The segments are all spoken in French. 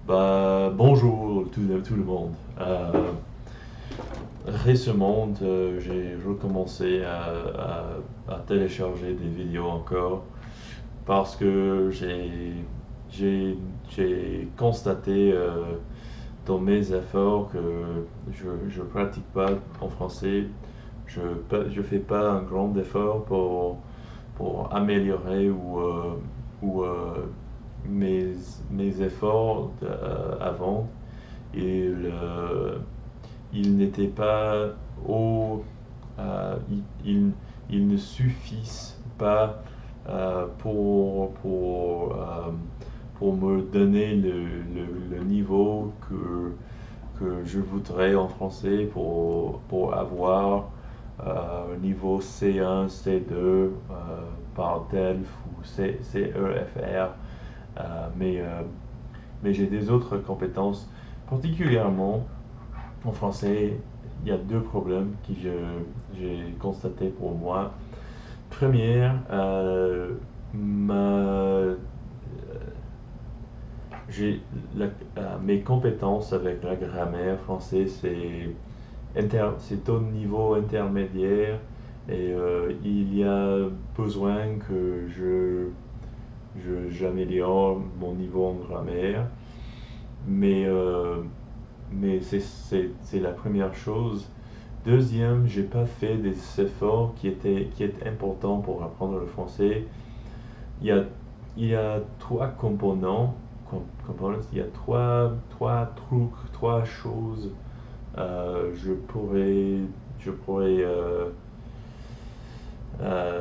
Bonjour tout le monde. Récemment, j'ai recommencé à télécharger des vidéos encore parce que j'ai, j'ai constaté dans mes efforts que je pratique pas en français. Je fais pas un grand effort pour améliorer ou mes, mes efforts avant. Il, il n'était pas au, il ne suffisent pas pour me donner le niveau que je voudrais en français pour avoir un niveau C1, C2 par DELF ou CEFR. Mais mais j'ai des autres compétences, particulièrement en français. Il y a deux problèmes que j'ai constatés pour moi. Première, ma, j'ai mes compétences avec la grammaire française, c'est au niveau intermédiaire et il y a besoin que j'améliore mon niveau en grammaire. Mais, mais c'est la première chose. Deuxième, j'ai pas fait des efforts qui étaient importants pour apprendre le français. Il y a, il y a trois il y a trois trucs, trois choses je pourrais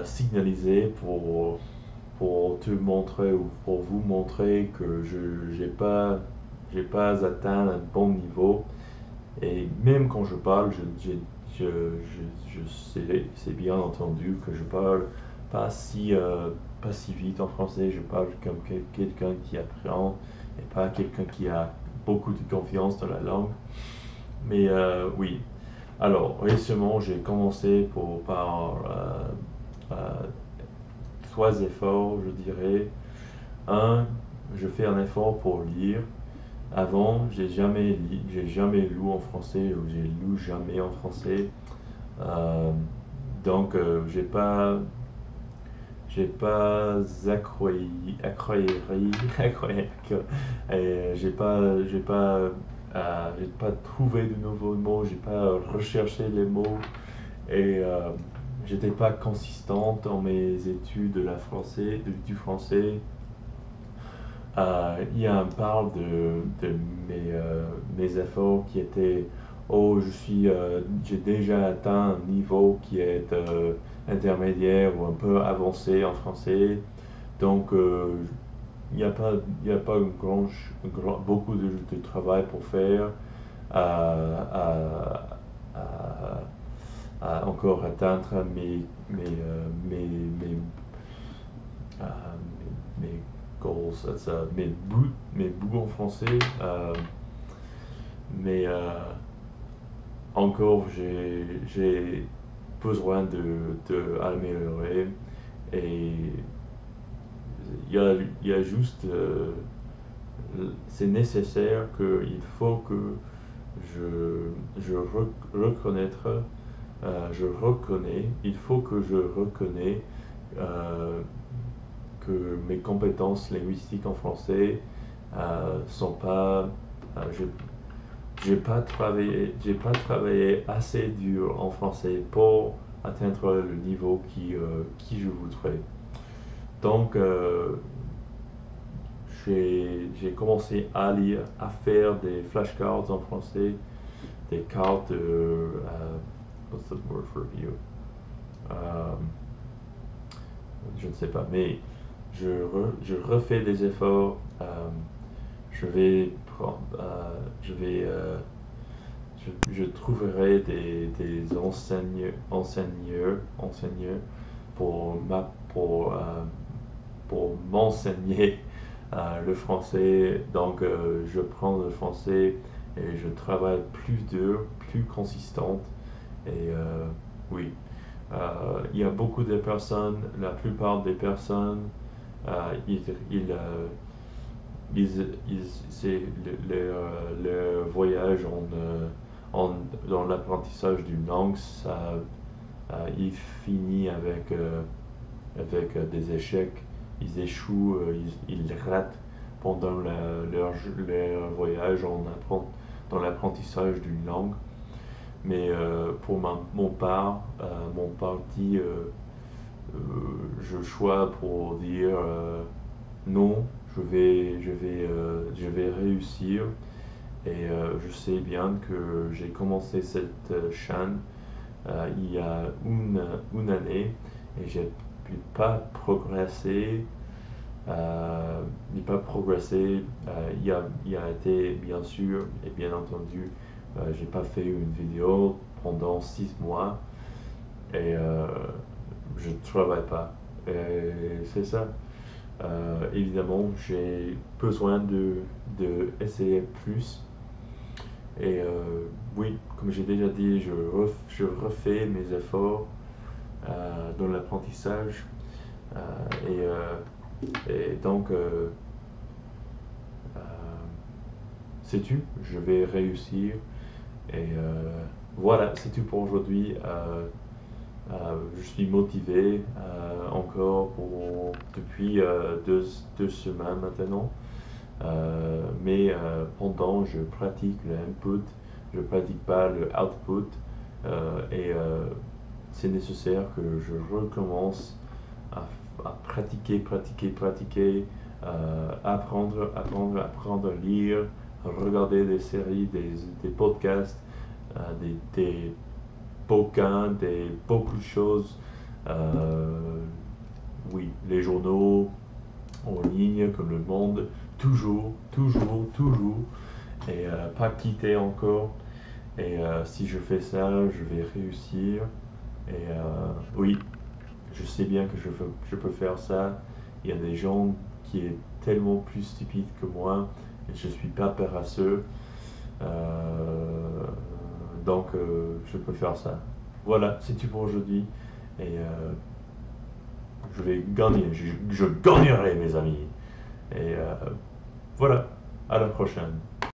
signaliser pour te montrer ou pour vous montrer que je j'ai pas atteint un bon niveau. Et même quand je parle, je sais, c'est bien entendu que je parle pas pas si vite en français. Je parle comme quelqu'un qui apprend et pas quelqu'un qui a beaucoup de confiance dans la langue. Mais oui. Alors, récemment, j'ai commencé par trois efforts, je dirais. Un, je fais un effort pour lire. Avant, j'ai jamais lu en français ou j'ai lu jamais en français. Euh, donc, j'ai pas acquéri, j'ai pas trouvé de nouveaux mots, j'ai pas recherché les mots et j'étais pas consistante dans mes études du français. Ian parle de mes efforts qui étaient, oh, j'ai déjà atteint un niveau qui est intermédiaire ou un peu avancé en français. Donc, il y a pas beaucoup de travail pour faire à, à, à encore atteindre euh, mes goals, mes buts en français. Mais encore, j'ai besoin de améliorer et il y a juste, c'est nécessaire qu'il faut que reconnaître, je reconnais, il faut que je reconnais euh, que mes compétences linguistiques en français sont pas, je j'ai pas travaillé assez dur en français pour atteindre le niveau qui je voudrais. Donc, j'ai commencé à lire, à faire des flashcards en français, des cartes de, what's the word for review? Euh, je ne sais pas, mais je refais des efforts. Je vais prendre, je trouverai des enseigneurs pour m'enseigner le français. Donc, je prends le français et je travaille plus dur, plus consistante. Et oui, il y a beaucoup de personnes, la plupart des personnes, ils c'est le voyage dans l'apprentissage d'une langue, il finit avec des échecs. Ils échouent, ils ratent pendant leur voyage dans l'apprentissage d'une langue. Mais pour mon parti, je choisis pour dire non, je vais réussir. Et je sais bien que j'ai commencé cette chaîne il y a une année et j'ai pas progressé. Il a été, bien sûr et bien entendu, j'ai pas fait une vidéo pendant 6 mois et je travaille pas. Et c'est ça. Évidemment, j'ai besoin de essayer plus. Et oui, comme j'ai déjà dit, je refais mes efforts dans l'apprentissage. Et donc, c'est tout. Je vais réussir. Et voilà, c'est tout pour aujourd'hui. Je suis motivé encore depuis 2 semaines maintenant. Mais pendant, je pratique le input, je pratique pas le output. Et c'est nécessaire que je recommence à pratiquer, apprendre à lire, à regarder des séries, des podcasts, des bouquins, beaucoup de choses. Oui, les journaux en ligne comme Le Monde, toujours. Et pas quitter encore. Et si je fais ça, je vais réussir. Et oui, je sais bien que je peux faire ça. Il y a des gens qui sont tellement plus stupides que moi et je ne suis pas paresseux. Donc je peux faire ça. Voilà, c'est tout pour aujourd'hui. Et je vais gagner. Je gagnerai, mes amis. Et voilà, à la prochaine.